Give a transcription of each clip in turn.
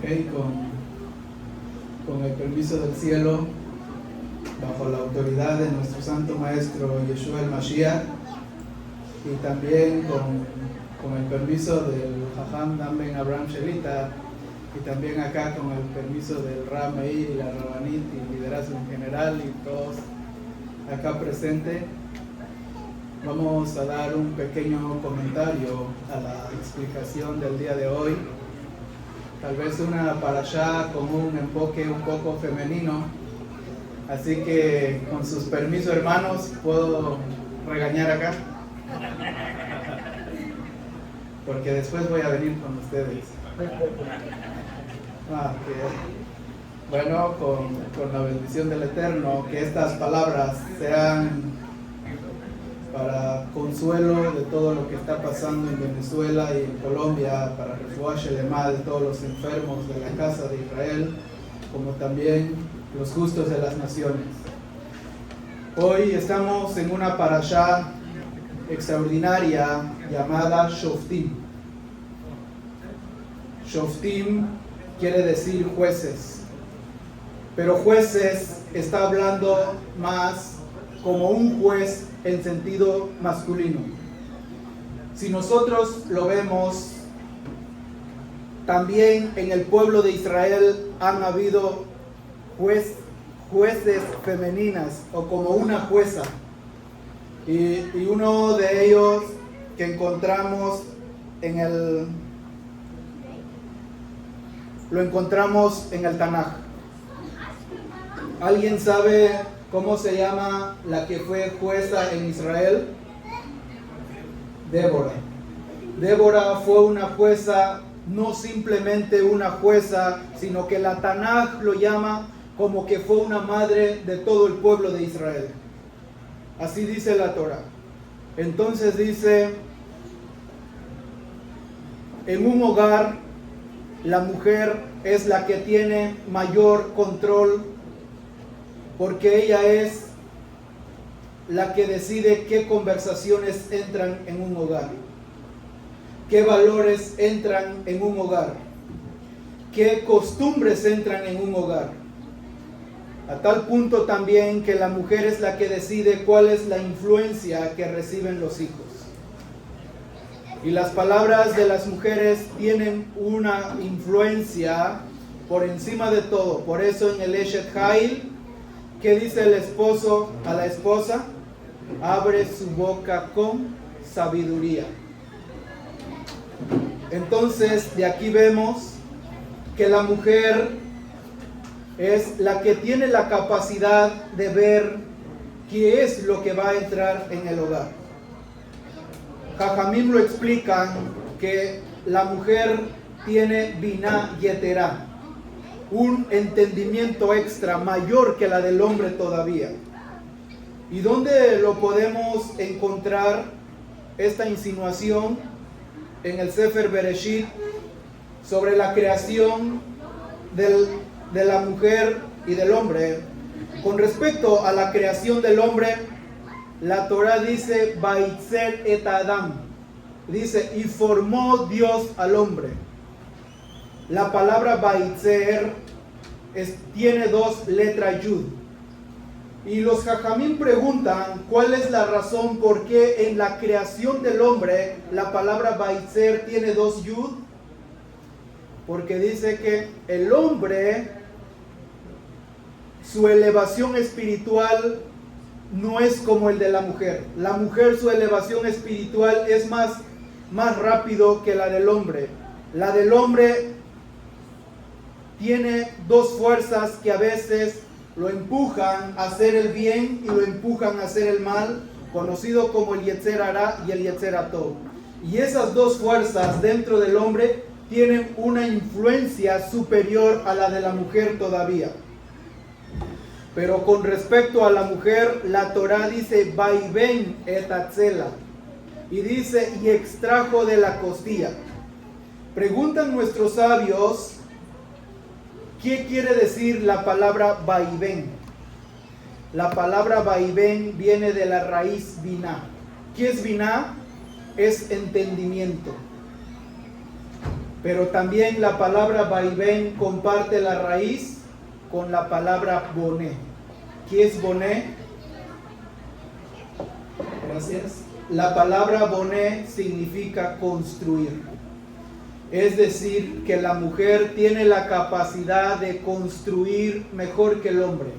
Con el permiso del cielo, bajo la autoridad de nuestro Santo Maestro Yeshua el Mashiach, y también con el permiso del Jajam Dan Ben Abraham Shelita, y también acá con el permiso del Rab Meir y la Rabanit y liderazgo en general y todos acá presentes, vamos a dar un pequeño comentario a la explicación del día de hoy. Tal vez una parashá con un enfoque un poco femenino, así que con sus permisos, hermanos, ¿puedo regañar acá? Porque después voy a venir con ustedes. Bueno, con la bendición del Eterno, que estas palabras sean para consuelo de todo lo que está pasando en Venezuela y en Colombia, para refuah shelema de todos los enfermos de la casa de Israel, como también los justos de las naciones. Hoy estamos en una parashá extraordinaria llamada Shoftim. Shoftim quiere decir jueces, pero jueces está hablando más como un juez en sentido masculino. Si nosotros lo vemos, también en el pueblo de Israel han habido jueces femeninas o como una jueza, y uno de ellos que encontramos lo encontramos en el Tanaj. ¿Alguien sabe cómo se llama la que fue jueza en Israel? Débora. Débora fue una jueza, no simplemente una jueza, sino que la Tanaj lo llama como que fue una madre de todo el pueblo de Israel. Así dice la Torah. Entonces dice, en un hogar, la mujer es la que tiene mayor control, porque ella es la que decide qué conversaciones entran en un hogar, qué valores entran en un hogar, qué costumbres entran en un hogar. A tal punto también que la mujer es la que decide cuál es la influencia que reciben los hijos. Y las palabras de las mujeres tienen una influencia por encima de todo. Por eso en el Eshet Hail, ¿qué dice el esposo a la esposa? Abre su boca con sabiduría. Entonces, de aquí vemos que la mujer es la que tiene la capacidad de ver qué es lo que va a entrar en el hogar. Jajamim lo explican que la mujer tiene Binah Yeterá, un entendimiento extra mayor que la del hombre todavía. ¿Y dónde lo podemos encontrar esta insinuación? En el Sefer Bereshit, sobre la creación de la mujer y del hombre. Con respecto a la creación del hombre, la Torah dice, Vaitzer et Adam, dice, y formó Dios al hombre. La palabra Vaitzer tiene dos letras Yud. Y los Jajamim preguntan cuál es la razón por qué en la creación del hombre la palabra Vaitzer tiene dos Yud. Porque dice que el hombre, su elevación espiritual no es como el de la mujer. La mujer, su elevación espiritual es más rápido que la del hombre. La del hombre tiene dos fuerzas que a veces lo empujan a hacer el bien y lo empujan a hacer el mal, conocido como el Yetzer Hara y el Yetzer Hatov. Y esas dos fuerzas dentro del hombre tienen una influencia superior a la de la mujer todavía. Pero con respecto a la mujer, la Torah dice, Vaiben et atzela, y dice, y extrajo de la costilla. Preguntan nuestros sabios, ¿qué quiere decir la palabra Vaiben? La palabra Vaiben viene de la raíz Binah. ¿Qué es Binah? Es entendimiento. Pero también la palabra vaivén comparte la raíz con la palabra boné. ¿Qué es boné? Gracias. La palabra boné significa construir. Es decir, que la mujer tiene la capacidad de construir mejor que el hombre.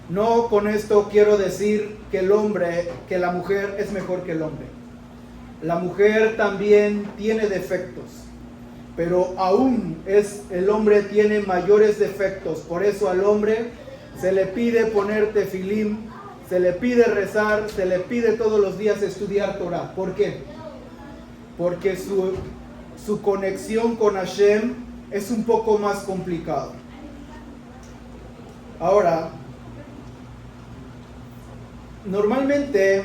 No con esto quiero decir que la mujer es mejor que el hombre. La mujer también tiene defectos, pero aún el hombre tiene mayores defectos. Por eso al hombre se le pide poner tefilín, se le pide rezar, se le pide todos los días estudiar Torah. ¿Por qué? Porque su conexión con Hashem es un poco más complicado. Ahora, normalmente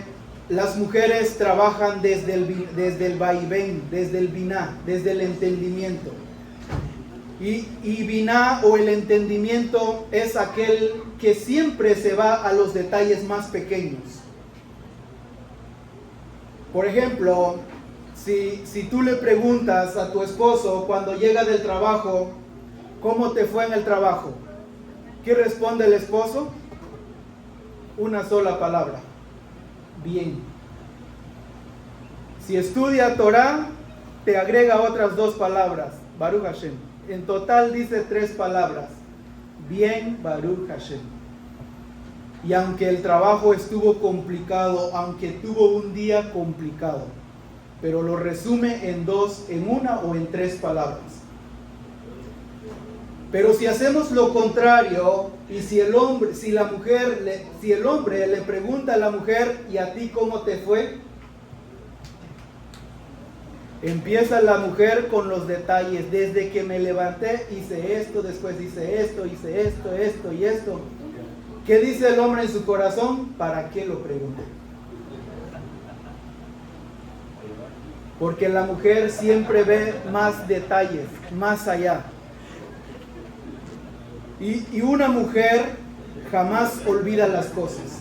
las mujeres trabajan desde el vaivén, desde el biná, desde el entendimiento. Y biná o el entendimiento es aquel que siempre se va a los detalles más pequeños. Por ejemplo, si tú le preguntas a tu esposo cuando llega del trabajo, ¿cómo te fue en el trabajo? ¿Qué responde el esposo? Una sola palabra: bien. Si estudia Torah, te agrega otras 2 palabras: Baruch Hashem. En total dice 3 palabras: bien, Baruch Hashem. Y aunque el trabajo estuvo complicado, aunque tuvo un día complicado, pero lo resume en 1 o en 3 palabras. Pero si hacemos lo contrario, y si el hombre le pregunta a la mujer: ¿y a ti cómo te fue? Empieza la mujer con los detalles. Desde que me levanté hice esto, después hice esto y esto. ¿Qué dice el hombre en su corazón? ¿Para qué lo pregunté? Porque la mujer siempre ve más detalles, más allá. Y una mujer jamás olvida las cosas.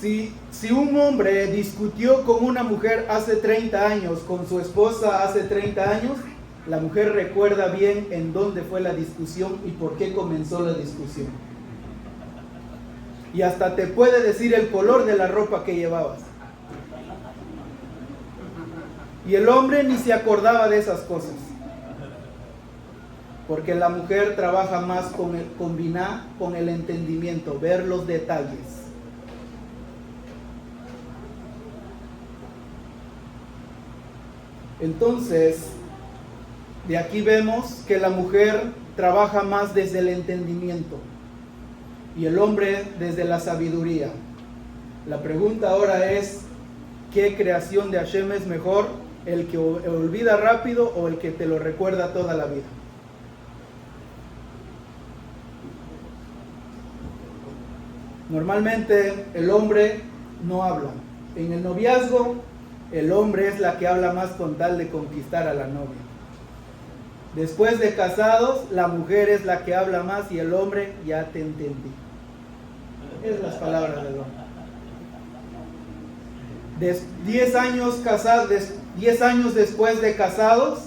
Si un hombre discutió con una mujer hace 30 años, con su esposa hace 30 años, la mujer recuerda bien en dónde fue la discusión y por qué comenzó la discusión. Y hasta te puede decir el color de la ropa que llevabas. Y el hombre ni se acordaba de esas cosas. Porque la mujer trabaja más con biná, con el entendimiento, ver los detalles. Entonces, de aquí vemos que la mujer trabaja más desde el entendimiento y el hombre desde la sabiduría. La pregunta ahora es: ¿qué creación de Hashem es mejor? ¿El que olvida rápido o el que te lo recuerda toda la vida? Normalmente el hombre no habla. En el noviazgo, el hombre es la que habla más con tal de conquistar a la novia. Después de casados, la mujer es la que habla más y el hombre: ya te entendí. Es las palabras del hombre. 10 años después de casados,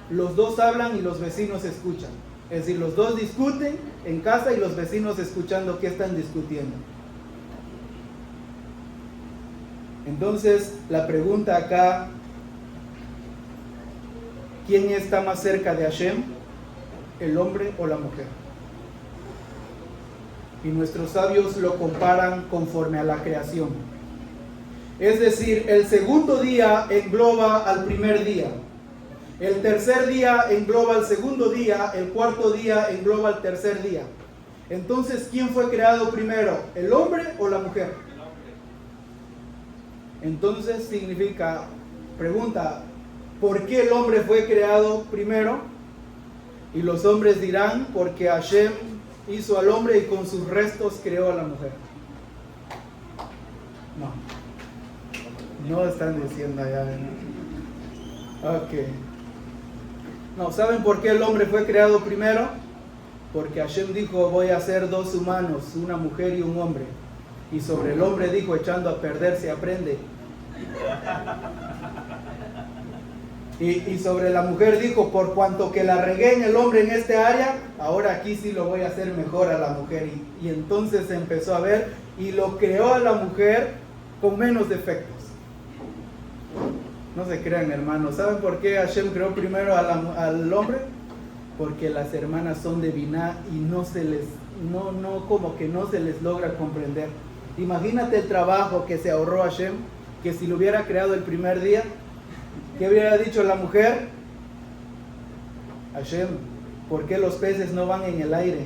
los dos hablan y los vecinos escuchan. Es decir, los dos discuten en casa y los vecinos escuchando qué están discutiendo. Entonces, la pregunta acá: ¿quién está más cerca de Hashem? ¿El hombre o la mujer? Y nuestros sabios lo comparan conforme a la creación. Es decir, el segundo día engloba al primer día. El tercer día engloba al segundo día. El cuarto día engloba al tercer día. Entonces, ¿quién fue creado primero? ¿El hombre o la mujer? Entonces significa, pregunta: ¿por qué el hombre fue creado primero? Y los hombres dirán: porque Hashem hizo al hombre y con sus restos creó a la mujer. No están diciendo allá. Ok. No, ¿saben por qué el hombre fue creado primero? Porque Hashem dijo: voy a hacer 2 humanos, una mujer y un hombre. Y sobre el hombre dijo, echando a perder se aprende. Y sobre la mujer dijo, por cuanto que la regué en el hombre en este área, ahora aquí sí lo voy a hacer mejor a la mujer. Y entonces empezó a ver y lo creó a la mujer con menos defectos. No se crean, hermanos. ¿Saben por qué Hashem creó primero al hombre? Porque las hermanas son de Biná y no se les logra comprender. Imagínate el trabajo que se ahorró Hashem, que si lo hubiera creado el primer día, ¿qué hubiera dicho la mujer? Hashem, ¿por qué los peces no van en el aire?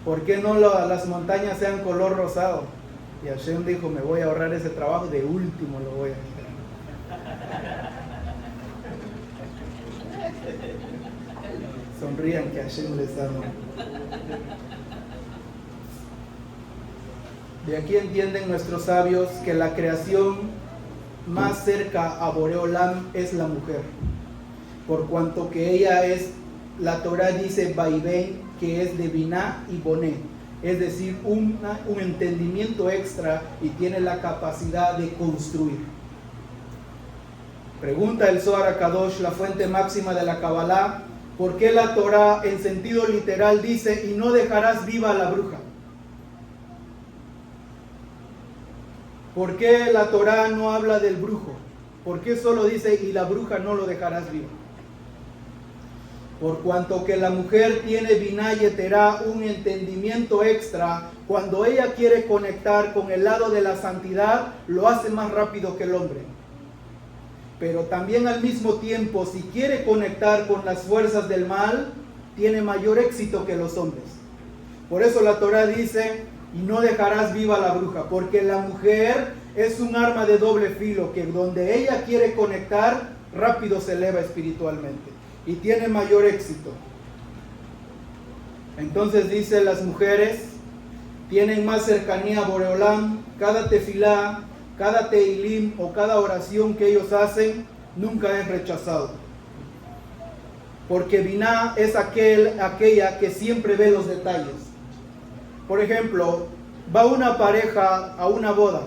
¿Por qué no las montañas sean color rosado? Y Hashem dijo, me voy a ahorrar ese trabajo, de último lo voy a hacer. Sonrían que Hashem les ama. De aquí entienden nuestros sabios que la creación más cerca a Boreolam es la mujer, por cuanto que ella es, la Torah dice Vaivén, que es de Biná y Boné, es decir, un entendimiento extra y tiene la capacidad de construir. Pregunta el Zohar HaKadosh, la fuente máxima de la Kabbalah, ¿por qué la Torah en sentido literal dice y no dejarás viva a la bruja? ¿Por qué la Torah no habla del brujo? ¿Por qué solo dice y la bruja no lo dejarás vivo? Por cuanto que la mujer tiene Biná Yeterá, un entendimiento extra, cuando ella quiere conectar con el lado de la santidad, lo hace más rápido que el hombre. Pero también al mismo tiempo, si quiere conectar con las fuerzas del mal, tiene mayor éxito que los hombres. Por eso la Torah dice, y no dejarás viva a la bruja, porque la mujer es un arma de doble filo, que donde ella quiere conectar, rápido se eleva espiritualmente y tiene mayor éxito. Entonces dice, las mujeres tienen más cercanía a Boreolam. Cada tefilá, cada teilim o cada oración que ellos hacen nunca es rechazado, porque Biná es aquella que siempre ve los detalles. Por ejemplo, va una pareja a una boda,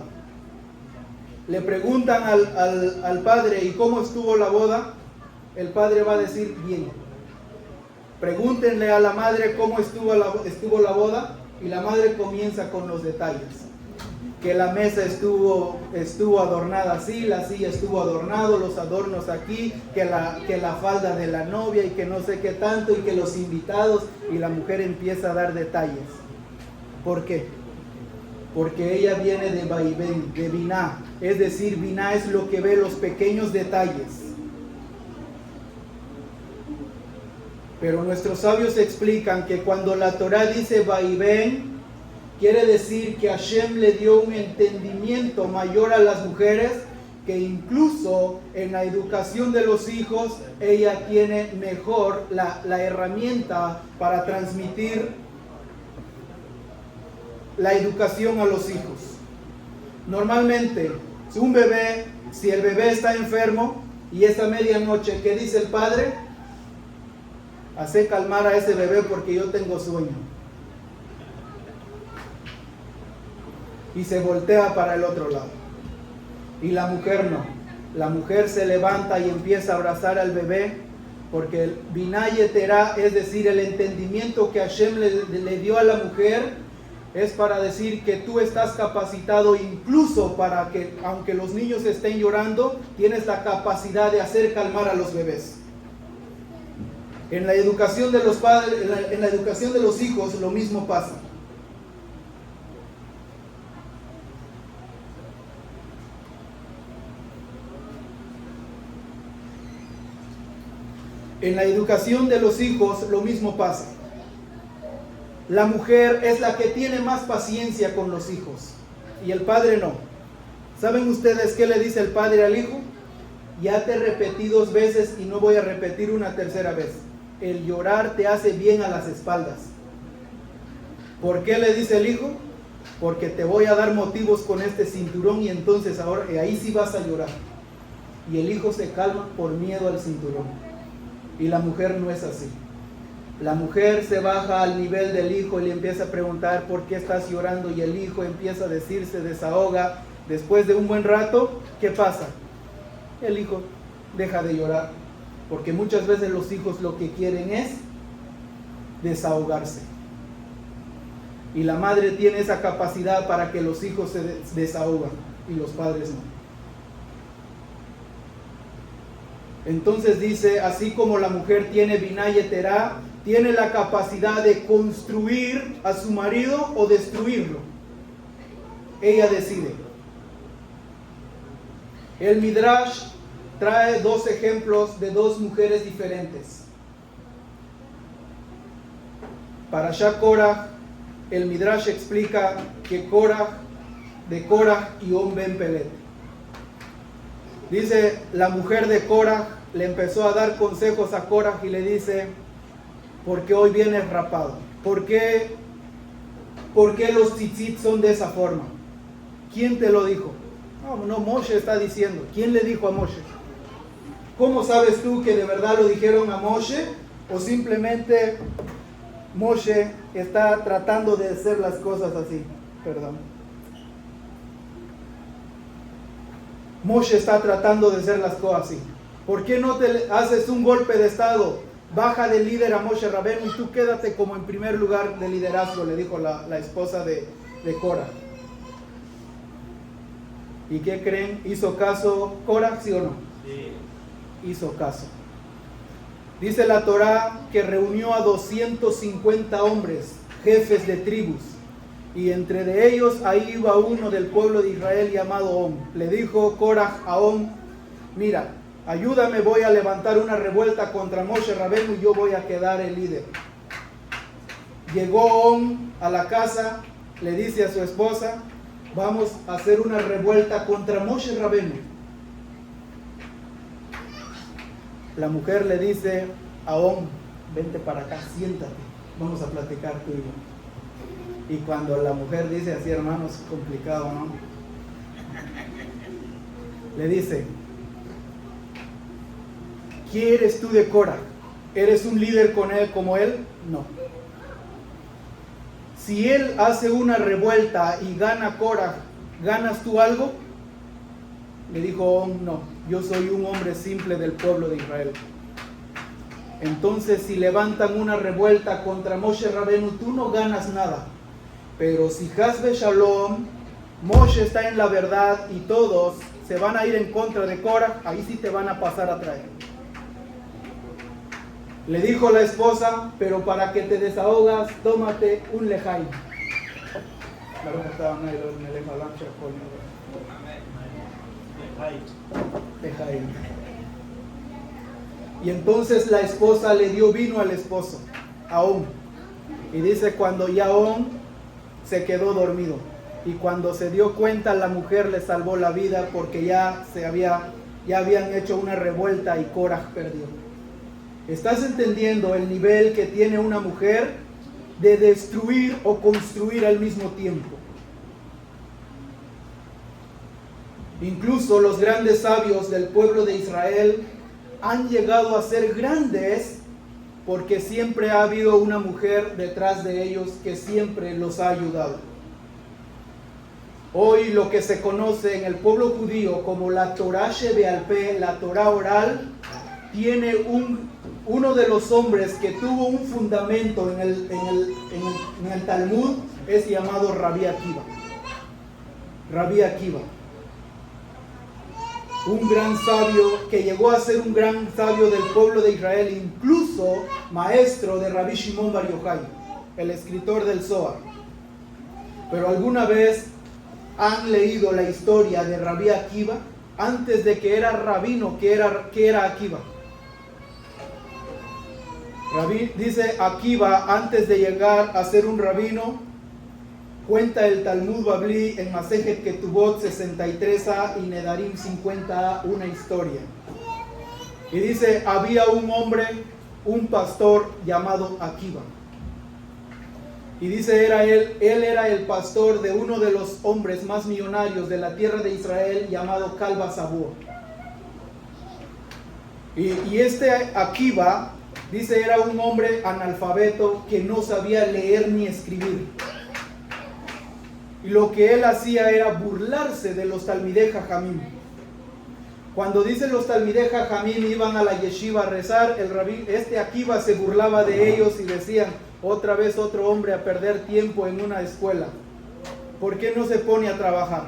le preguntan al padre, ¿y cómo estuvo la boda? El padre va a decir, bien. Pregúntenle a la madre cómo estuvo la boda, y la madre comienza con los detalles. Que la mesa estuvo adornada así, la silla estuvo adornado, los adornos aquí, que la falda de la novia y que no sé qué tanto, y que los invitados, y la mujer empieza a dar detalles. ¿Por qué? Porque ella viene de Vaivén, de Biná, es decir, Biná es lo que ve los pequeños detalles. Pero nuestros sabios explican que cuando la Torah dice Vaivén, quiere decir que Hashem le dio un entendimiento mayor a las mujeres, que incluso en la educación de los hijos, ella tiene mejor la herramienta para transmitir la educación a los hijos. Normalmente, si el bebé está enfermo y es a medianoche, ¿qué dice el padre? Hace calmar a ese bebé porque yo tengo sueño. Y se voltea para el otro lado. Y la mujer no. La mujer se levanta y empieza a abrazar al bebé, porque el Biná Yeterá, es decir, el entendimiento que Hashem le dio a la mujer, es para decir que tú estás capacitado incluso para que, aunque los niños estén llorando, tienes la capacidad de hacer calmar a los bebés. En la educación de los padres, en la educación de los hijos, lo mismo pasa. En la educación de los hijos, lo mismo pasa. La mujer es la que tiene más paciencia con los hijos y el padre no. ¿Saben ustedes qué le dice el padre al hijo? Ya te repetí 2 veces y no voy a repetir una tercera vez. El llorar te hace bien a las espaldas. ¿Por qué le dice el hijo? Porque te voy a dar motivos con este cinturón y entonces ahora ahí sí vas a llorar. Y el hijo se calma por miedo al cinturón. Y la mujer no es así. La mujer se baja al nivel del hijo y le empieza a preguntar por qué estás llorando, y el hijo empieza a decir, se desahoga. Después de un buen rato, ¿qué pasa? El hijo deja de llorar, porque muchas veces los hijos lo que quieren es desahogarse. Y la madre tiene esa capacidad para que los hijos se desahogan y los padres no. Entonces dice, así como la mujer tiene biná y eterá, tiene la capacidad de construir a su marido o destruirlo. Ella decide. El Midrash trae dos ejemplos de dos mujeres diferentes. Para Korah, el Midrash explica que de Korah y On Ben Pelet. Dice, la mujer de Korah le empezó a dar consejos a Korah y le dice, ¿por qué hoy vienes rapado? ¿Por qué los tzitzit son de esa forma? ¿Quién te lo dijo? No, Moshe está diciendo. ¿Quién le dijo a Moshe? ¿Cómo sabes tú que de verdad lo dijeron a Moshe? ¿O simplemente Moshe está tratando de hacer las cosas así? Perdón. Moshe está tratando de hacer las cosas así. ¿Por qué no te haces un golpe de estado? Baja de líder a Moshe Rabenu y tú quédate como en primer lugar de liderazgo, le dijo la esposa de Korah. ¿Y qué creen? ¿Hizo caso Korah, sí o no? Sí. Hizo caso. Dice la Torá que reunió a 250 hombres, jefes de tribus, y entre de ellos ahí iba uno del pueblo de Israel llamado On. Le dijo Korah a On, mira, ayúdame, voy a levantar una revuelta contra Moshe Rabenu y yo voy a quedar el líder. Llegó On a la casa, le dice a su esposa, vamos a hacer una revuelta contra Moshe Rabenu. La mujer le dice a On, vente para acá, siéntate, vamos a platicar tú y yo. Y cuando la mujer dice así, hermanos, complicado, ¿no? Le dice, ¿quién eres tú de Korah? ¿Eres un líder con él como él? No. Si él hace una revuelta y gana Korah, ¿ganas tú algo? Le dijo, no, yo soy un hombre simple del pueblo de Israel. Entonces, si levantan una revuelta contra Moshe Rabenu, tú no ganas nada. Pero si Hasbe Shalom, Moshe está en la verdad y todos se van a ir en contra de Korah, ahí sí te van a pasar a traer. Le dijo la esposa, pero para que te desahogas, tómate un lejaim. Lejaim. Y entonces la esposa le dio vino al esposo, a On. Y dice, cuando ya On se quedó dormido. Y cuando se dio cuenta, la mujer le salvó la vida porque ya habían hecho una revuelta y Korah perdió. ¿Estás entendiendo el nivel que tiene una mujer de destruir o construir al mismo tiempo? Incluso los grandes sabios del pueblo de Israel han llegado a ser grandes porque siempre ha habido una mujer detrás de ellos que siempre los ha ayudado. Hoy lo que se conoce en el pueblo judío como la Torah Shebealpeh, la Torah oral, tiene uno de los hombres que tuvo un fundamento en el Talmud, es llamado Rabbi Akiva. Rabbi Akiva. Un gran sabio que llegó a ser un gran sabio del pueblo de Israel, incluso maestro de Rabbi Shimon Bar Yochai, el escritor del Zohar. Pero alguna vez han leído la historia de Rabbi Akiva antes de que era rabino, que era Akiva. Dice Akiva, antes de llegar a ser un rabino, cuenta el Talmud Babli en Masejet Ketubot 63a y Nedarim 50a una historia. Y dice, había un hombre, un pastor llamado Akiva. Y dice, él era el pastor de uno de los hombres más millonarios de la tierra de Israel llamado Kalba Sabur. Y este Akiva Dice, era un hombre analfabeto que no sabía leer ni escribir. Y lo que él hacía era burlarse de los Talmidei Jajamim. Cuando dice los Talmidei Jajamim iban a la yeshiva a rezar, el rabí, Akiva se burlaba de ellos y decían, otra vez otro hombre a perder tiempo en una escuela. ¿Por qué no se pone a trabajar?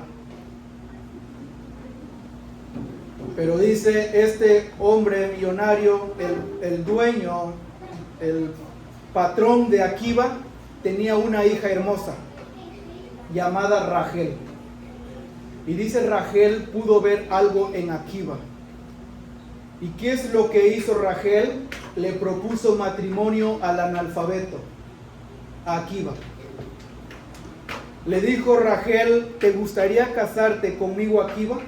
Pero dice, este hombre millonario, el dueño, el patrón de Akiva, tenía una hija hermosa llamada Rachel. Y dice, Rachel pudo ver algo en Akiva. ¿Y qué es lo que hizo Rachel? Le propuso matrimonio al analfabeto, a Akiva. Le dijo Rachel, ¿te gustaría casarte conmigo, Akiva?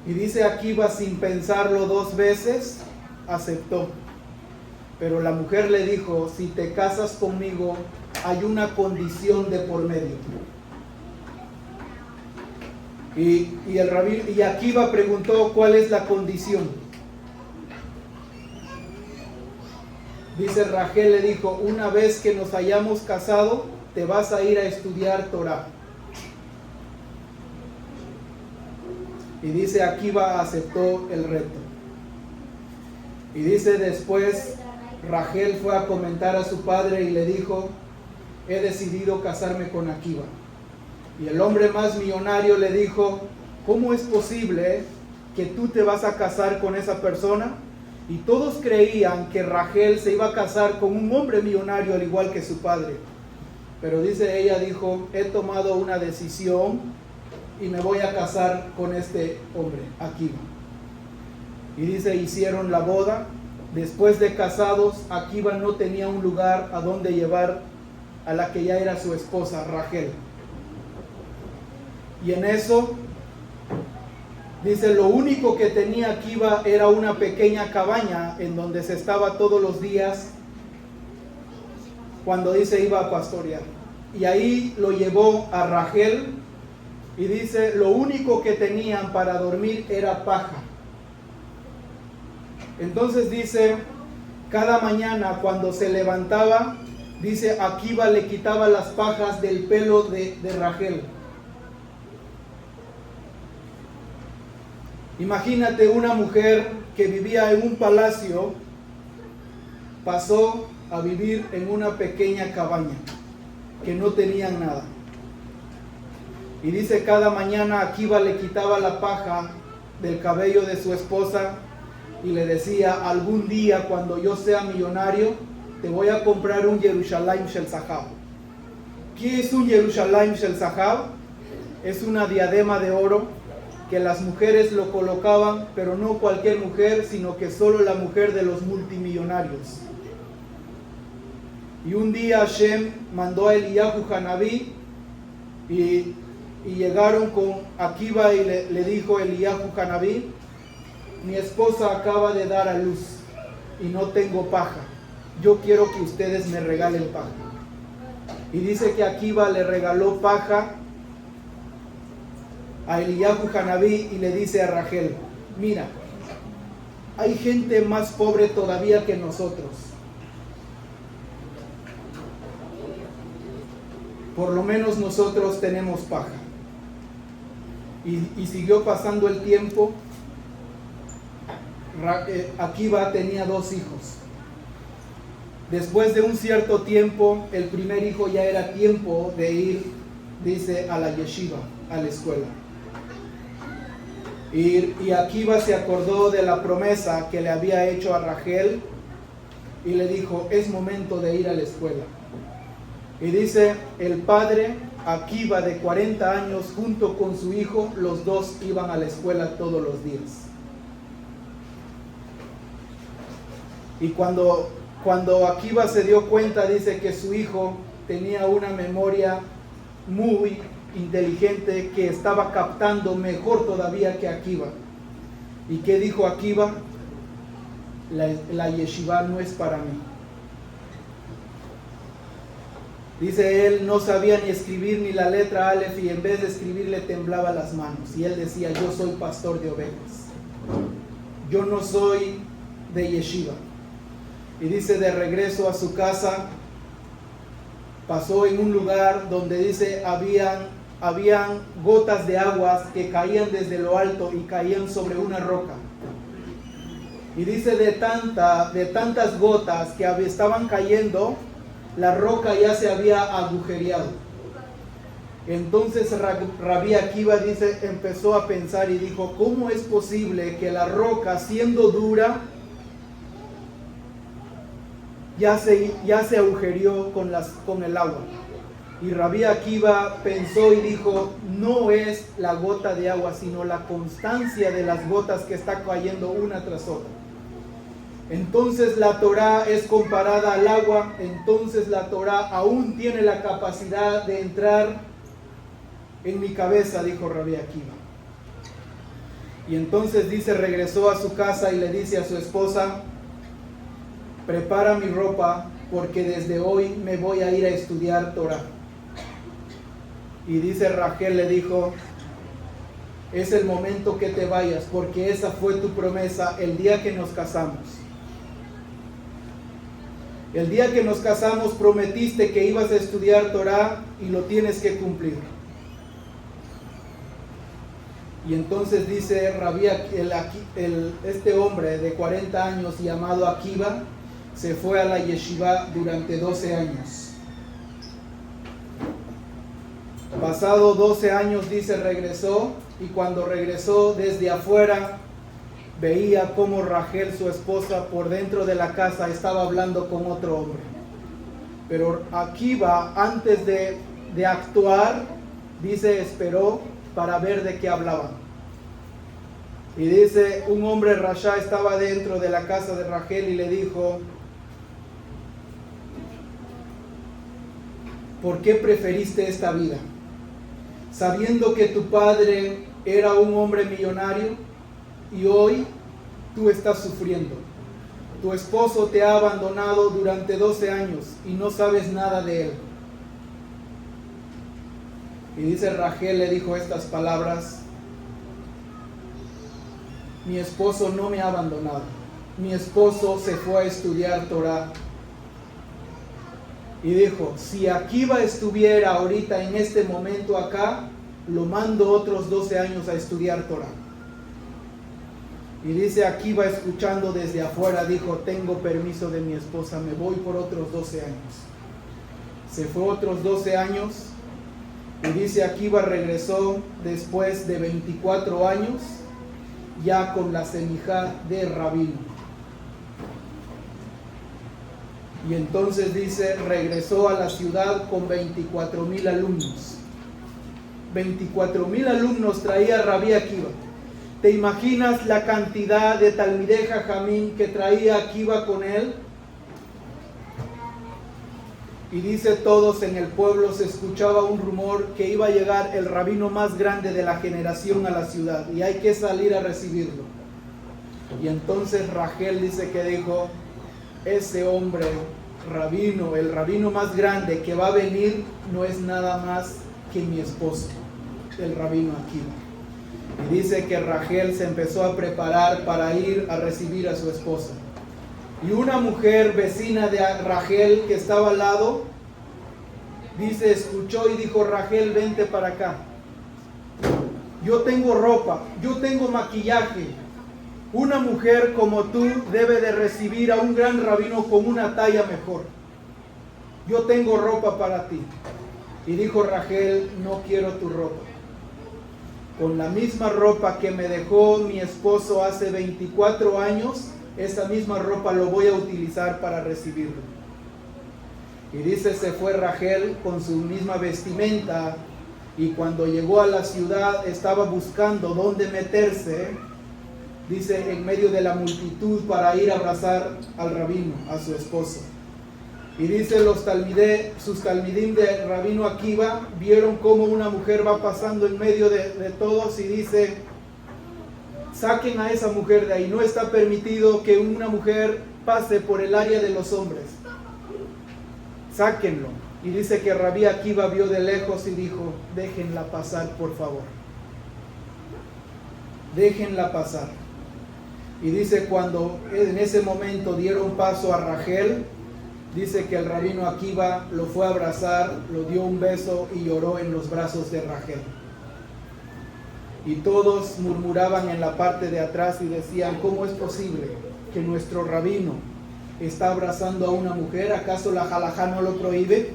Y dice Akiva, sin pensarlo 2 veces, aceptó. Pero la mujer le dijo, si te casas conmigo, hay una condición de por medio. Y Akiva preguntó, ¿cuál es la condición? Dice Rachel, le dijo, una vez que nos hayamos casado, te vas a ir a estudiar Torah. Y dice, Akiva aceptó el reto. Y dice, después Rachel fue a comentar a su padre y le dijo, he decidido casarme con Akiva. Y el hombre más millonario le dijo, ¿cómo es posible que tú te vas a casar con esa persona? Y todos creían que Rachel se iba a casar con un hombre millonario al igual que su padre. Pero dice, ella dijo, he tomado una decisión y me voy a casar con este hombre, Akiva. Y dice, hicieron la boda. Después de casados, Akiva no tenía un lugar a donde llevar a la que ya era su esposa, Rachel. Y en eso, dice, lo único que tenía Akiva era una pequeña cabaña en donde se estaba todos los días cuando dice iba a pastorear. Y ahí lo llevó a Rachel y dice, lo único que tenían para dormir era paja. Entonces dice, cada mañana cuando se levantaba, dice, Akiva le quitaba las pajas del pelo de Rachel. Imagínate una mujer que vivía en un palacio, pasó a vivir en una pequeña cabaña, que no tenían nada. Y dice, cada mañana Akiva le quitaba la paja del cabello de su esposa y le decía, algún día cuando yo sea millonario, te voy a comprar un Yerushalayim Shel Zahav. ¿Qué es un Yerushalayim Shel Zahav? Es una diadema de oro que las mujeres lo colocaban, pero no cualquier mujer, sino que solo la mujer de los multimillonarios. Y un día Hashem mandó a Eliyahu Hanabí y llegaron con Akiva y le dijo Eliyahu Hanabí, mi esposa acaba de dar a luz y no tengo paja. Yo quiero que ustedes me regalen paja. Y dice que Akiva le regaló paja a Eliyahu Hanabí y le dice a Rachel, mira, hay gente más pobre todavía que nosotros. Por lo menos nosotros tenemos paja. Y siguió pasando el tiempo. Akiva tenía 2 hijos. Después de un cierto tiempo, el primer hijo ya era tiempo de ir, dice, a la yeshiva, a la escuela. Y Akiva se acordó de la promesa que le había hecho a Rachel y le dijo, es momento de ir a la escuela. Y dice, el padre, Akiva de 40 años, junto con su hijo, los dos iban a la escuela todos los días. Y cuando Akiva se dio cuenta, dice que su hijo tenía una memoria muy inteligente, que estaba captando mejor todavía que Akiva. ¿Y qué dijo Akiva? La yeshiva no es para mí. Dice, él no sabía ni escribir ni la letra Aleph y en vez de escribir le temblaba las manos. Y él decía, yo soy pastor de ovejas. Yo no soy de yeshiva. Y dice, de regreso a su casa, pasó en un lugar donde dice, habían gotas de aguas que caían desde lo alto y caían sobre una roca. Y dice, de tantas gotas que estaban cayendo, la roca ya se había agujereado. Entonces Rabí Akiva dice, empezó a pensar y dijo, ¿cómo es posible que la roca, siendo dura, ya se agujereó con el agua? Y Rabí Akiva pensó y dijo, no es la gota de agua, sino la constancia de las gotas que está cayendo una tras otra. Entonces la Torá es comparada al agua, entonces la Torá aún tiene la capacidad de entrar en mi cabeza, dijo Rabí Akiva. Y entonces dice, regresó a su casa y le dice a su esposa, prepara mi ropa porque desde hoy me voy a ir a estudiar Torá. Y dice Rachel, le dijo, es el momento que te vayas porque esa fue tu promesa el día que nos casamos. El día que nos casamos prometiste que ibas a estudiar Torá y lo tienes que cumplir. Y entonces dice este hombre de 40 años llamado Akiva se fue a la yeshiva durante 12 años. Pasado 12 años, dice, regresó, y cuando regresó desde afuera veía cómo Rachel, su esposa, por dentro de la casa estaba hablando con otro hombre. Pero Akiva, antes de actuar, dice, esperó para ver de qué hablaban. Y dice, un hombre rasha estaba dentro de la casa de Rachel y le dijo, ¿por qué preferiste esta vida? Sabiendo que tu padre era un hombre millonario y hoy tú estás sufriendo. Tu esposo te ha abandonado durante 12 años y no sabes nada de él. Y dice, Rachel le dijo estas palabras, mi esposo no me ha abandonado, mi esposo se fue a estudiar Torá. Y dijo, si Akiva estuviera ahorita en este momento acá, lo mando otros 12 años a estudiar Torá. Y dice, Akiva, escuchando desde afuera, dijo, tengo permiso de mi esposa, me voy por otros 12 años. Se fue otros 12 años. Y dice, Akiva regresó después de 24 años, ya con la semijá de rabino. Y entonces dice, regresó a la ciudad con 24,000 alumnos. 24,000 alumnos traía Rabí Akiva. ¿Te imaginas la cantidad de Talmidei Jajamim que traía Akiva con él? Y dice, todos en el pueblo se escuchaba un rumor que iba a llegar el rabino más grande de la generación a la ciudad y hay que salir a recibirlo. Y entonces Rachel dice que dijo, ese hombre rabino, el rabino más grande que va a venir, no es nada más que mi esposo, el rabino Akiva. Y dice que Rachel se empezó a preparar para ir a recibir a su esposa. Y una mujer vecina de Rachel que estaba al lado, dice, escuchó y dijo, Rachel, vente para acá. Yo tengo ropa, yo tengo maquillaje. Una mujer como tú debe de recibir a un gran rabino con una talla mejor. Yo tengo ropa para ti. Y dijo Rachel, no quiero tu ropa. Con la misma ropa que me dejó mi esposo hace 24 años, esa misma ropa lo voy a utilizar para recibirlo. Y dice, se fue Rachel con su misma vestimenta y cuando llegó a la ciudad estaba buscando dónde meterse, dice, en medio de la multitud para ir a abrazar al rabino, a su esposo. Y dice, sus talmidim de rabino Akiva vieron cómo una mujer va pasando en medio de todos y dice, saquen a esa mujer de ahí, no está permitido que una mujer pase por el área de los hombres. Sáquenlo. Y dice que Rabí Akiva vio de lejos y dijo, déjenla pasar, por favor. Déjenla pasar. Y dice cuando en ese momento dieron paso a Rachel, dice que el rabino Akiva lo fue a abrazar, lo dio un beso y lloró en los brazos de Rachel. Y todos murmuraban en la parte de atrás y decían, ¿cómo es posible que nuestro rabino está abrazando a una mujer? ¿Acaso la halajá no lo prohíbe?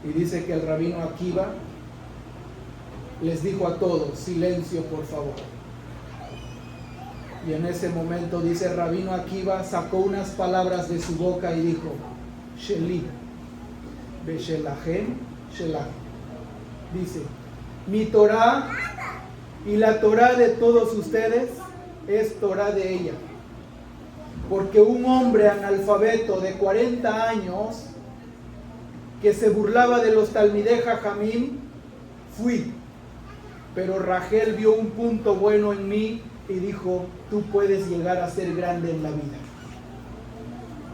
Y dice que el rabino Akiva les dijo a todos, silencio por favor. Y en ese momento dice el rabino Akiva sacó unas palabras de su boca y dijo, Sheli, Beshelahem, Shelah. Dice, mi Torah y la Torah de todos ustedes es Torah de ella. Porque un hombre analfabeto de 40 años que se burlaba de los Talmidei Jajamim, fui. Pero Rachel vio un punto bueno en mí y dijo, tú puedes llegar a ser grande en la vida.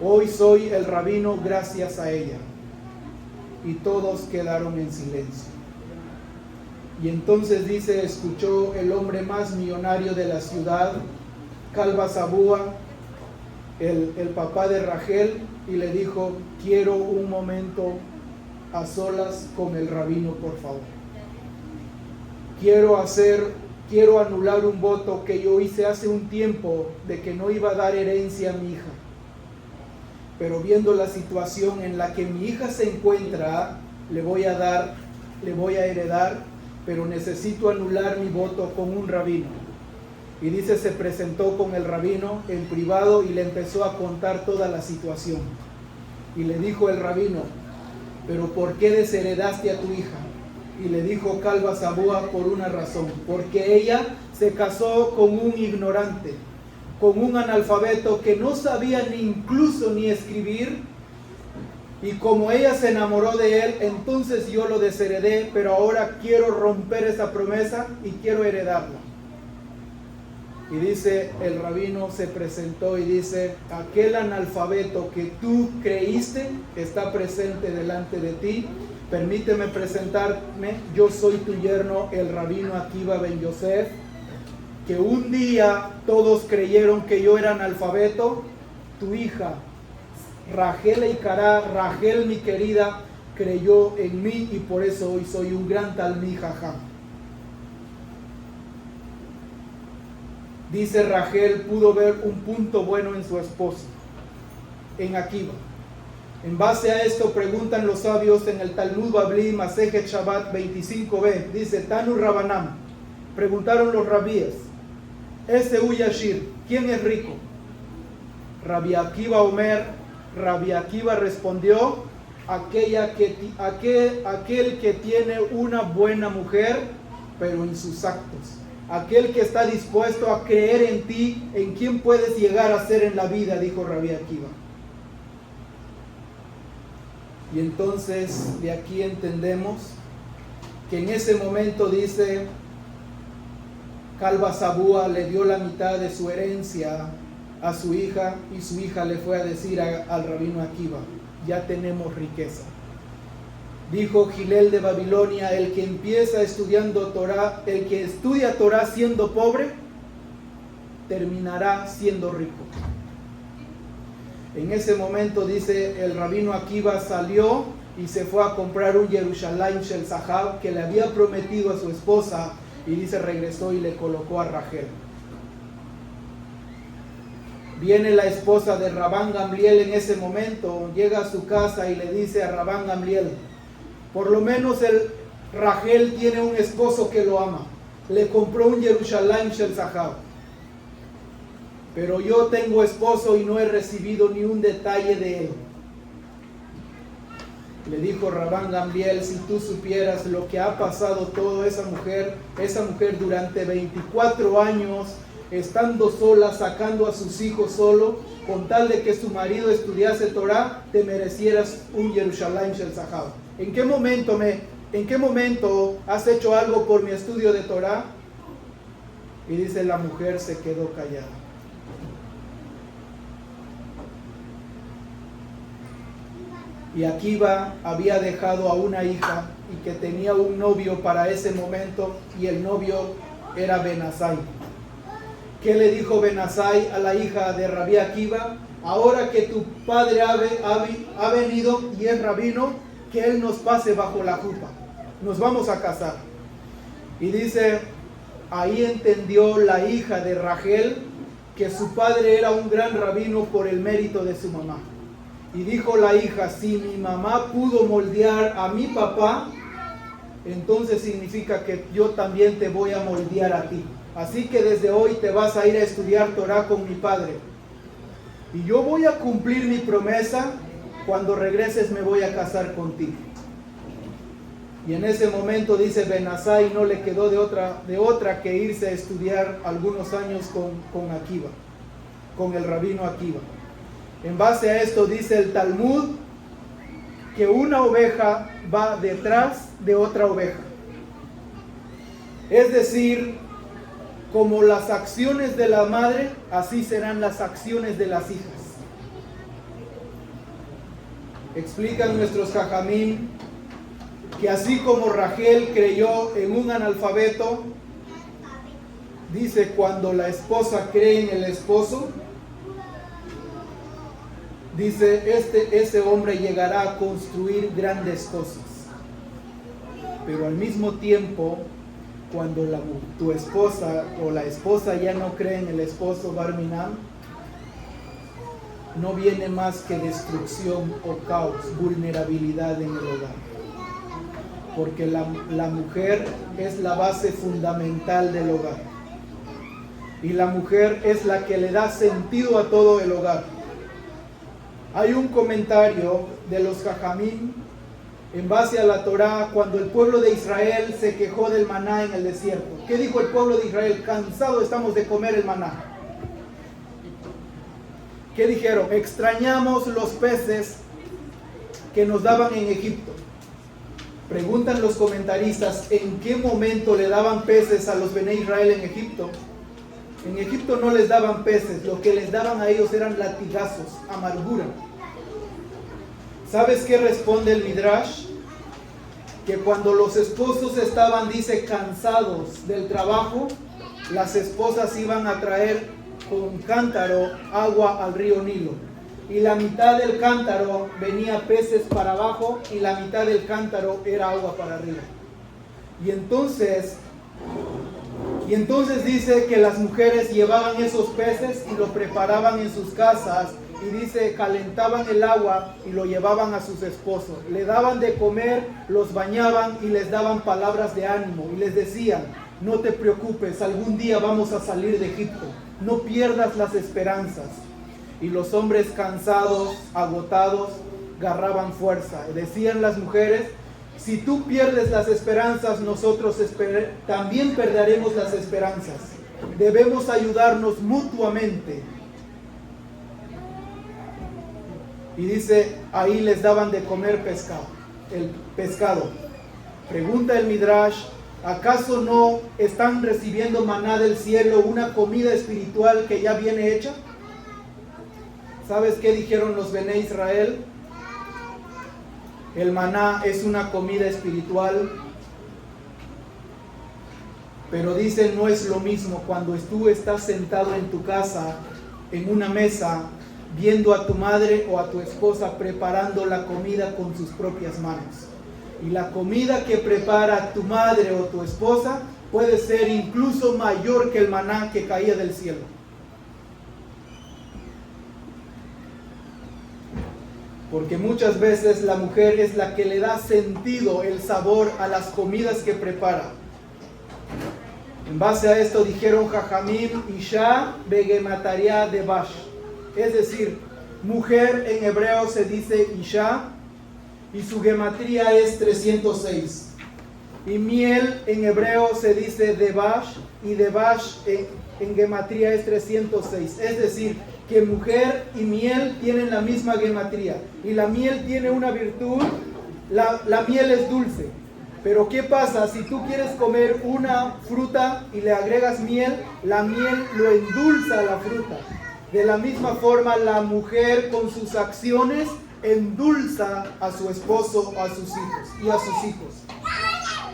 Hoy soy el rabino gracias a ella. Y todos quedaron en silencio. Y entonces dice, escuchó el hombre más millonario de la ciudad, Kalba Sabúa, el papá de Rachel, y le dijo, quiero un momento a solas con el rabino, por favor. Quiero anular un voto que yo hice hace un tiempo de que no iba a dar herencia a mi hija. Pero viendo la situación en la que mi hija se encuentra, le voy a heredar, pero necesito anular mi voto con un rabino. Y dice, se presentó con el rabino en privado y le empezó a contar toda la situación. Y le dijo el rabino, ¿pero por qué desheredaste a tu hija? Y le dijo Kalba Sabúa, por una razón, porque ella se casó con un ignorante, con un analfabeto que no sabía ni incluso ni escribir, y como ella se enamoró de él, entonces yo lo desheredé, pero ahora quiero romper esa promesa y quiero heredarla. Y dice, el rabino se presentó y dice, aquel analfabeto que tú creíste está presente delante de ti. Permíteme presentarme, yo soy tu yerno, el rabino Akiva Ben Yosef, que un día todos creyeron que yo era analfabeto. Tu hija, Rachel Eikará, Rachel mi querida, creyó en mí y por eso hoy soy un gran Talmid Jajam. Dice Rachel, pudo ver un punto bueno en su esposo, en Akiva. En base a esto preguntan los sabios en el Talmud Babli, Masejet Shabbat 25b, dice, Tanu Rabanam, preguntaron los rabíes, ese Uyashir, ¿quién es rico? Rabbi Akiva Omer, Rabbi Akiva respondió, aquel que tiene una buena mujer, pero en sus actos. Aquel que está dispuesto a creer en ti, en quién puedes llegar a ser en la vida, dijo Rabbi Akiva. Y entonces de aquí entendemos que en ese momento dice, Kalba Sabúa le dio la mitad de su herencia a su hija y su hija le fue a decir al rabino Akiva, ya tenemos riqueza. Dijo Gilel de Babilonia, el que empieza estudiando Torah, el que estudia Torah siendo pobre, terminará siendo rico. En ese momento, dice, el rabino Akiva salió y se fue a comprar un Yerushalayim Shel Zahab que le había prometido a su esposa, y dice, regresó y le colocó a Rachel. Viene la esposa de Rabán Gamliel en ese momento, llega a su casa y le dice a Rabán Gamliel, por lo menos Rachel tiene un esposo que lo ama, le compró un Yerushalayim Shel Zahab. Pero yo tengo esposo y no he recibido ni un detalle de él. Le dijo Rabán Gamliel, si tú supieras lo que ha pasado toda esa mujer durante 24 años, estando sola, sacando a sus hijos solo, con tal de que su marido estudiase Torah, te merecieras un Yerushalayim Shel Zahab. ¿En qué momento has hecho algo por mi estudio de Torah? Y dice, la mujer se quedó callada. Y Akiva había dejado a una hija y que tenía un novio para ese momento, y el novio era Ben Azai. ¿Qué le dijo Ben-Asai a la hija de Rabí Akiva? Ahora que tu padre ha venido y es rabino, que él nos pase bajo la jupa. Nos vamos a casar. Y dice, ahí entendió la hija de Rachel que su padre era un gran rabino por el mérito de su mamá. Y dijo la hija, si mi mamá pudo moldear a mi papá, entonces significa que yo también te voy a moldear a ti. Así que desde hoy te vas a ir a estudiar Torah con mi padre. Y yo voy a cumplir mi promesa, cuando regreses me voy a casar contigo. Y en ese momento, dice Ben-Asai, no le quedó de otra que irse a estudiar algunos años con Akiva, con el rabino Akiva. En base a esto dice el Talmud que una oveja va detrás de otra oveja. Es decir, como las acciones de la madre, así serán las acciones de las hijas. Explican nuestros jajamín que así como Rachel creyó en un analfabeto, dice, cuando la esposa cree en el esposo, dice, ese hombre llegará a construir grandes cosas. Pero al mismo tiempo, cuando tu esposa o la esposa ya no cree en el esposo, Barminam, no viene más que destrucción o caos, vulnerabilidad en el hogar. Porque la mujer es la base fundamental del hogar. Y la mujer es la que le da sentido a todo el hogar. Hay un comentario de los Jajamín en base a la Torá, cuando el pueblo de Israel se quejó del maná en el desierto. ¿Qué dijo el pueblo de Israel? Cansado estamos de comer el maná. ¿Qué dijeron? Extrañamos los peces que nos daban en Egipto. Preguntan los comentaristas, ¿en qué momento le daban peces a los Bené Israel en Egipto? En Egipto no les daban peces, lo que les daban a ellos eran latigazos, amargura. ¿Sabes qué responde el Midrash? Que cuando los esposos estaban, dice, cansados del trabajo, las esposas iban a traer con cántaro agua al río Nilo. Y la mitad del cántaro venía peces para abajo y la mitad del cántaro era agua para arriba. Y entonces dice que las mujeres llevaban esos peces y lo preparaban en sus casas. Y dice, calentaban el agua y lo llevaban a sus esposos. Le daban de comer, los bañaban y les daban palabras de ánimo. Y les decían, no te preocupes, algún día vamos a salir de Egipto. No pierdas las esperanzas. Y los hombres cansados, agotados, agarraban fuerza. Decían las mujeres, si tú pierdes las esperanzas, nosotros también perderemos las esperanzas. Debemos ayudarnos mutuamente. Y dice, ahí les daban de comer pescado. Pregunta el Midrash, ¿acaso no están recibiendo maná del cielo, una comida espiritual que ya viene hecha? ¿Sabes qué dijeron los Bené Israel? El maná es una comida espiritual, pero dicen, no es lo mismo cuando tú estás sentado en tu casa, en una mesa, viendo a tu madre o a tu esposa preparando la comida con sus propias manos. Y la comida que prepara tu madre o tu esposa puede ser incluso mayor que el maná que caía del cielo. Porque muchas veces la mujer es la que le da sentido, el sabor a las comidas que prepara. En base a esto dijeron Jajamim, Isha begemataria de Bash. Es decir, mujer en hebreo se dice Isha y su gematría es 306. Y miel en hebreo se dice Debash y Debash en gematría es 306. Es decir, que mujer y miel tienen la misma gematría. Y la miel tiene una virtud, la miel es dulce. Pero ¿qué pasa? Si tú quieres comer una fruta y le agregas miel, la miel lo endulza a la fruta. De la misma forma, la mujer con sus acciones endulza a su esposo, a sus hijos y a sus hijos.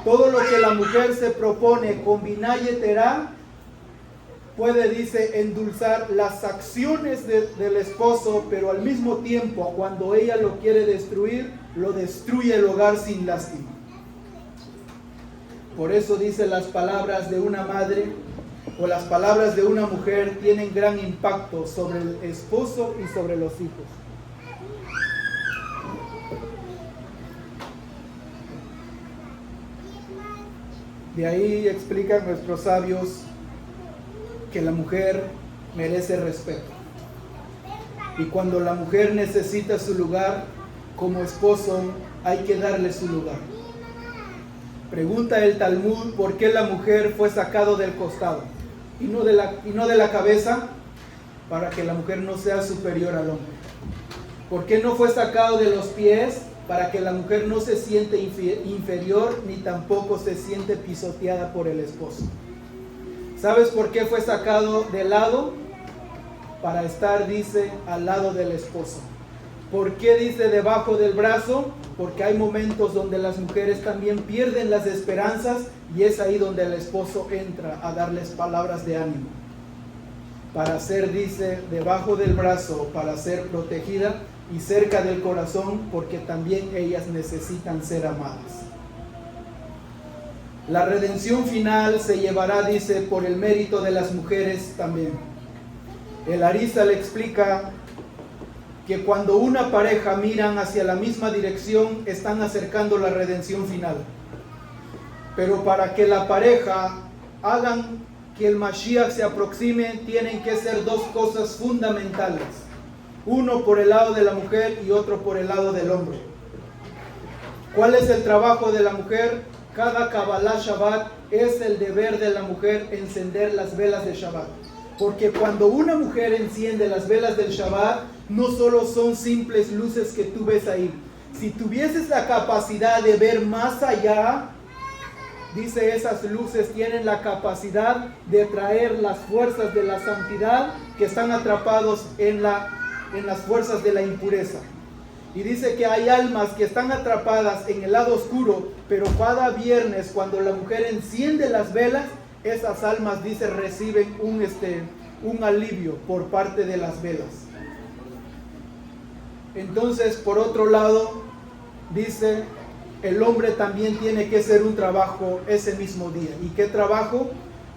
Todo lo que la mujer se propone con Binah Yeterá puede, dice, endulzar las acciones del esposo, pero al mismo tiempo, cuando ella lo quiere destruir, lo destruye el hogar sin lástima. Por eso dice, las palabras de una madre o las palabras de una mujer tienen gran impacto sobre el esposo y sobre los hijos. De ahí explican nuestros sabios que la mujer merece respeto. Y cuando la mujer necesita su lugar, como esposo hay que darle su lugar. Pregunta el Talmud por qué la mujer fue sacado del costado y no de la cabeza, para que la mujer no sea superior al hombre. ¿Por qué no fue sacado de los pies? Para que la mujer no se siente inferior ni tampoco se siente pisoteada por el esposo. ¿Sabes por qué fue sacado de lado? Para estar, dice, al lado del esposo. ¿Por qué dice debajo del brazo? Porque hay momentos donde las mujeres también pierden las esperanzas y es ahí donde el esposo entra a darles palabras de ánimo. Para ser, dice, debajo del brazo, para ser protegida y cerca del corazón, porque también ellas necesitan ser amadas. La redención final se llevará, dice, por el mérito de las mujeres también. El Arizal le explica que cuando una pareja miran hacia la misma dirección, están acercando la redención final. Pero para que la pareja hagan que el Mashiach se aproxime, tienen que ser dos cosas fundamentales. Uno por el lado de la mujer y otro por el lado del hombre. ¿Cuál es el trabajo de la mujer? Cada Kabbalah Shabbat es el deber de la mujer encender las velas de Shabbat. Porque cuando una mujer enciende las velas del Shabbat, no solo son simples luces que tú ves ahí. Si tuvieses la capacidad de ver más allá, dice, esas luces tienen la capacidad de traer las fuerzas de la santidad que están atrapados en las fuerzas de la impureza. Y dice que hay almas que están atrapadas en el lado oscuro, pero cada viernes cuando la mujer enciende las velas, esas almas, dice, reciben un alivio por parte de las velas. Entonces, por otro lado, dice, el hombre también tiene que hacer un trabajo ese mismo día. ¿Y qué trabajo?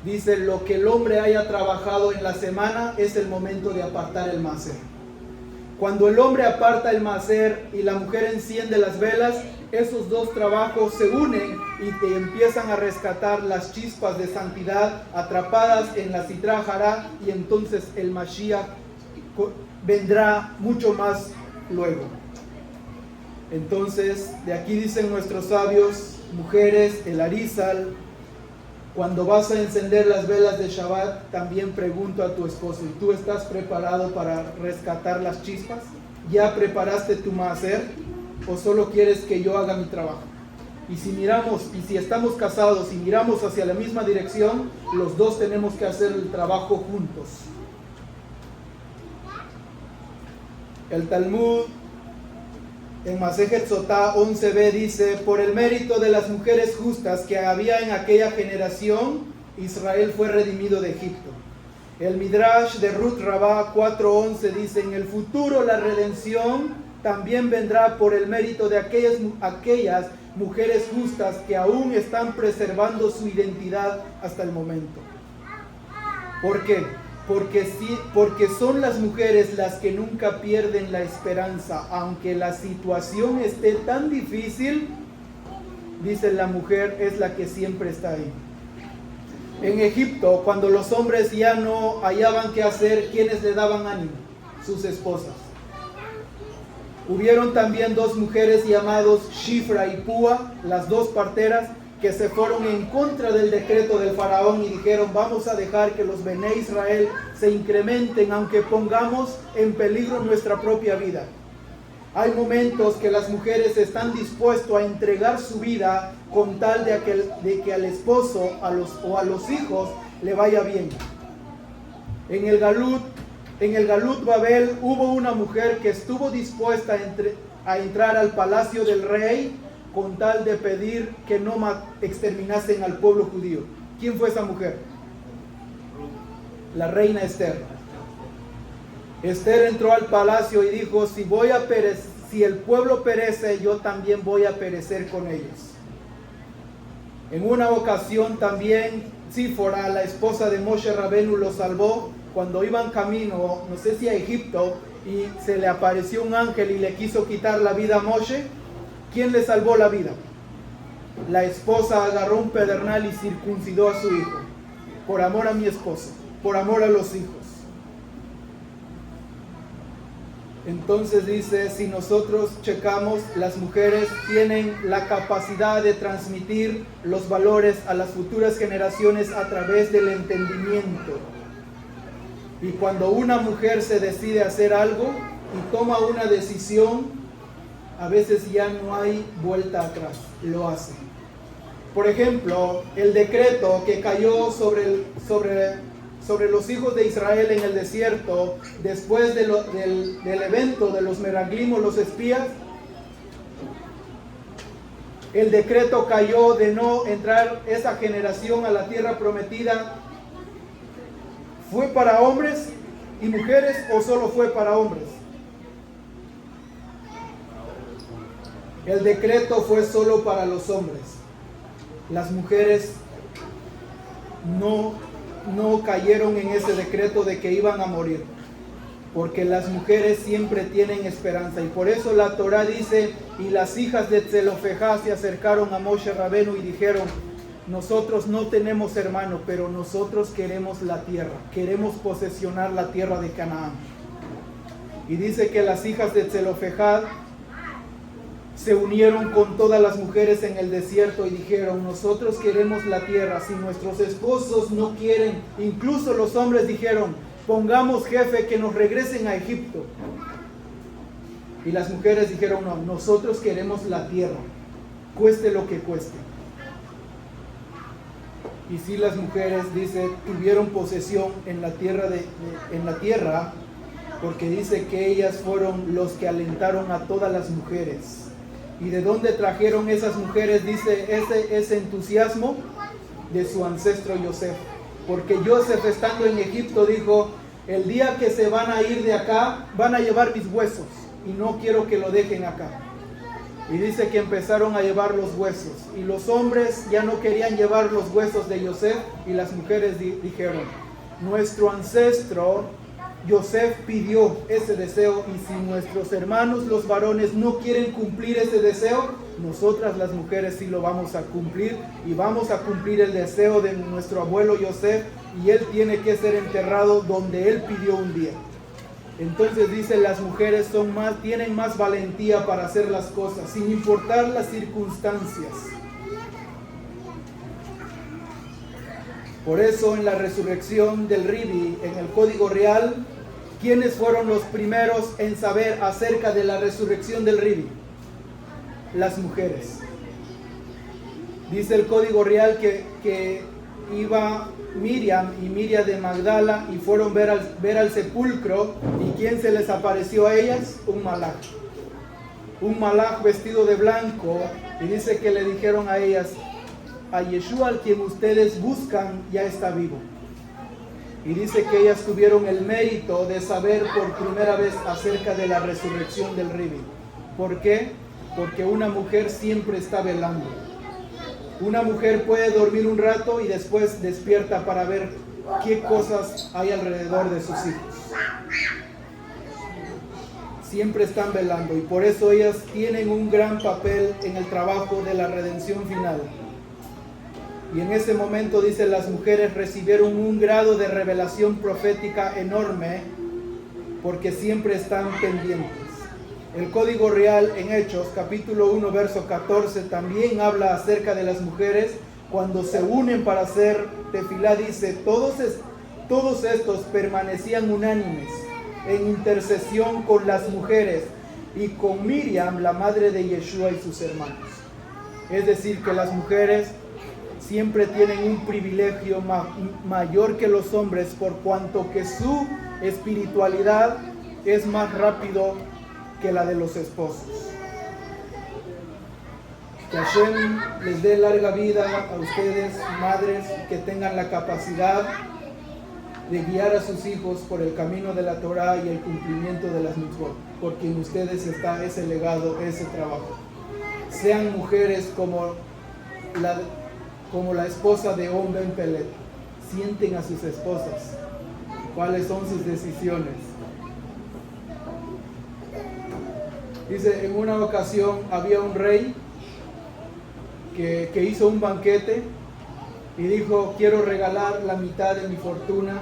Dice, lo que el hombre haya trabajado en la semana es el momento de apartar el maaser. Cuando el hombre aparta el maaser y la mujer enciende las velas, esos dos trabajos se unen y te empiezan a rescatar las chispas de santidad atrapadas en la Sitra Hará, y entonces el Mashiach vendrá mucho más luego. Entonces, de aquí dicen nuestros sabios, mujeres, el Arizal, cuando vas a encender las velas de Shabbat, también pregunto a tu esposo, ¿y tú estás preparado para rescatar las chispas? ¿Ya preparaste tu maaser? ¿O solo quieres que yo haga mi trabajo? Y si estamos casados y miramos hacia la misma dirección, los dos tenemos que hacer el trabajo juntos. El Talmud en Masejet Sotá 11b dice, por el mérito de las mujeres justas que había en aquella generación, Israel fue redimido de Egipto. El Midrash de Ruth Rabá 4:11 dice, en el futuro la redención también vendrá por el mérito de aquellas mujeres justas que aún están preservando su identidad hasta el momento. ¿Por qué? Porque son las mujeres las que nunca pierden la esperanza, aunque la situación esté tan difícil, dice, la mujer es la que siempre está ahí. En Egipto, cuando los hombres ya no hallaban qué hacer, ¿quiénes le daban ánimo? Sus esposas. Hubieron también dos mujeres llamadas Shifra y Púa, las dos parteras, que se fueron en contra del decreto del faraón y dijeron, vamos a dejar que los Bené Israel se incrementen, aunque pongamos en peligro nuestra propia vida. Hay momentos que las mujeres están dispuestas a entregar su vida con tal de que al esposo o a los hijos le vaya bien. En el Galut Babel hubo una mujer que estuvo dispuesta a entrar al palacio del rey con tal de pedir que no exterminasen al pueblo judío. ¿Quién fue esa mujer? la reina Esther. Esther entró al palacio y dijo, si el pueblo perece, yo también voy a perecer con ellos. En una ocasión también Sífora, la esposa de Moshe Rabenu, lo salvó cuando iban camino, no sé si a Egipto, y se le apareció un ángel y le quiso quitar la vida a Moshe. ¿Quién le salvó la vida? La esposa agarró un pedernal y circuncidó a su hijo, por amor a mi esposo, por amor a los hijos. Entonces dice, si nosotros checamos, las mujeres tienen la capacidad de transmitir los valores a las futuras generaciones a través del entendimiento. Y cuando una mujer se decide hacer algo y toma una decisión, a veces ya no hay vuelta atrás, lo hace. Por ejemplo, el decreto que cayó sobre los hijos de Israel en el desierto, después del evento de los meraglim o los espías, el decreto cayó de no entrar esa generación a la tierra prometida. ¿Fue para hombres y mujeres o solo fue para hombres? El decreto fue solo para los hombres. Las mujeres no cayeron en ese decreto de que iban a morir, porque las mujeres siempre tienen esperanza. Y por eso la Torah dice, y las hijas de Tzelofejá se acercaron a Moshe Rabenu y dijeron, nosotros no tenemos hermano, pero nosotros queremos la tierra, queremos posesionar la tierra de Canaán. Y dice que las hijas de Tzelofejá se unieron con todas las mujeres en el desierto y dijeron, nosotros queremos la tierra, si nuestros esposos no quieren. Incluso los hombres dijeron, pongamos jefe que nos regresen a Egipto. Y las mujeres dijeron, no, nosotros queremos la tierra, cueste lo que cueste. Y si las mujeres, dice, tuvieron posesión en la tierra, porque dice que ellas fueron los que alentaron a todas las mujeres. ¿Y de dónde trajeron esas mujeres? Dice ese entusiasmo de su ancestro Yosef. Porque Yosef, estando en Egipto, dijo, el día que se van a ir de acá, van a llevar mis huesos y no quiero que lo dejen acá. Y dice que empezaron a llevar los huesos y los hombres ya no querían llevar los huesos de Yosef, y las mujeres dijeron, nuestro ancestro Yosef pidió ese deseo, y si nuestros hermanos los varones no quieren cumplir ese deseo, nosotras las mujeres sí lo vamos a cumplir, y vamos a cumplir el deseo de nuestro abuelo Yosef, y él tiene que ser enterrado donde él pidió un día. Entonces dice, las mujeres tienen más valentía para hacer las cosas, sin importar las circunstancias. Por eso en la resurrección del Ribi, en el Código Real, ¿quiénes fueron los primeros en saber acerca de la resurrección del Ribi? Las mujeres. Dice el Código Real que iba Miriam y Miriam de Magdala y fueron ver al sepulcro, y ¿quién se les apareció a ellas? Un malaj. Un malaj vestido de blanco, y dice que le dijeron a ellas, a Yeshua, al quien ustedes buscan, ya está vivo. Y dice que ellas tuvieron el mérito de saber por primera vez acerca de la resurrección del Ribi. ¿Por qué? Porque una mujer siempre está velando. Una mujer puede dormir un rato y después despierta para ver qué cosas hay alrededor de sus hijos. Siempre están velando, y por eso ellas tienen un gran papel en el trabajo de la redención final. Y en ese momento, dice, las mujeres recibieron un grado de revelación profética enorme, porque siempre están pendientes. El Código Real en Hechos, capítulo 1, verso 14, también habla acerca de las mujeres cuando se unen para hacer tefilá. Dice, todos estos permanecían unánimes en intercesión con las mujeres y con Miriam, la madre de Yeshua, y sus hermanos. Es decir, que las mujeres siempre tienen un privilegio mayor que los hombres, por cuanto que su espiritualidad es más rápido que la de los esposos. Que Hashem les dé larga vida a ustedes, madres, que tengan la capacidad de guiar a sus hijos por el camino de la Torá y el cumplimiento de las mitzvot, porque en ustedes está ese legado, ese trabajo. Sean mujeres como la esposa de On Ben Pelet. Sienten a sus esposas. ¿Cuáles son sus decisiones? Dice, en una ocasión había un rey que hizo un banquete y dijo, quiero regalar la mitad de mi fortuna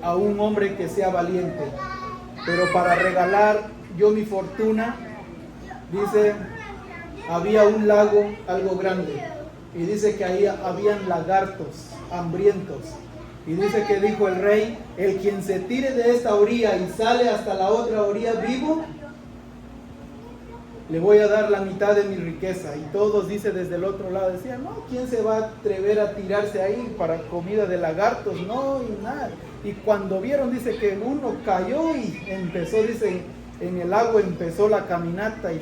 a un hombre que sea valiente. Pero para regalar yo mi fortuna, dice, había un lago algo grande. Y dice que ahí habían lagartos hambrientos. Y dice que dijo el rey, el quien se tire de esta orilla y sale hasta la otra orilla vivo, le voy a dar la mitad de mi riqueza. Y todos, dice, desde el otro lado decían, no, ¿quién se va a atrever a tirarse ahí para comida de lagartos? No, y nada. Y cuando vieron, dice que uno cayó y empezó, dice, en el agua empezó la caminata. Y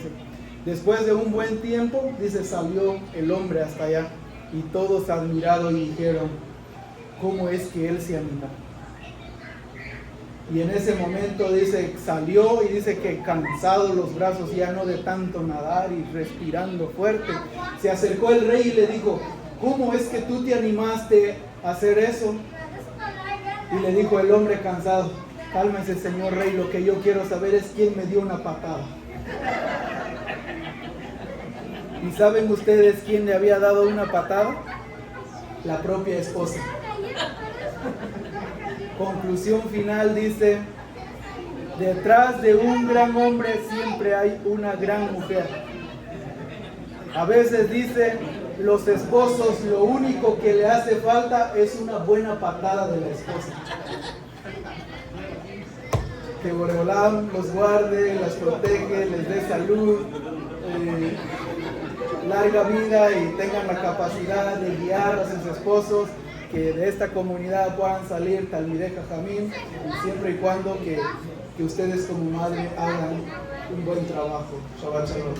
después de un buen tiempo, dice, salió el hombre hasta allá. Y todos admiraron y dijeron, ¿cómo es que él se animó? Y en ese momento, dice, salió y dice que cansado los brazos ya no de tanto nadar y respirando fuerte, se acercó el rey y le dijo, ¿cómo es que tú te animaste a hacer eso? Y le dijo el hombre cansado, cálmese señor rey, lo que yo quiero saber es quién me dio una patada. ¿Y saben ustedes quién le había dado una patada? La propia esposa. Conclusión final dice, detrás de un gran hombre siempre hay una gran mujer. A veces dice, los esposos lo único que le hace falta es una buena patada de la esposa. Que Boreolam los guarde, las protege, les dé salud, larga vida y tengan la capacidad de guiar a sus esposos, que de esta comunidad puedan salir Talmidei Jajamim, siempre y cuando que ustedes como madre hagan un buen trabajo. Shabbat Shalom.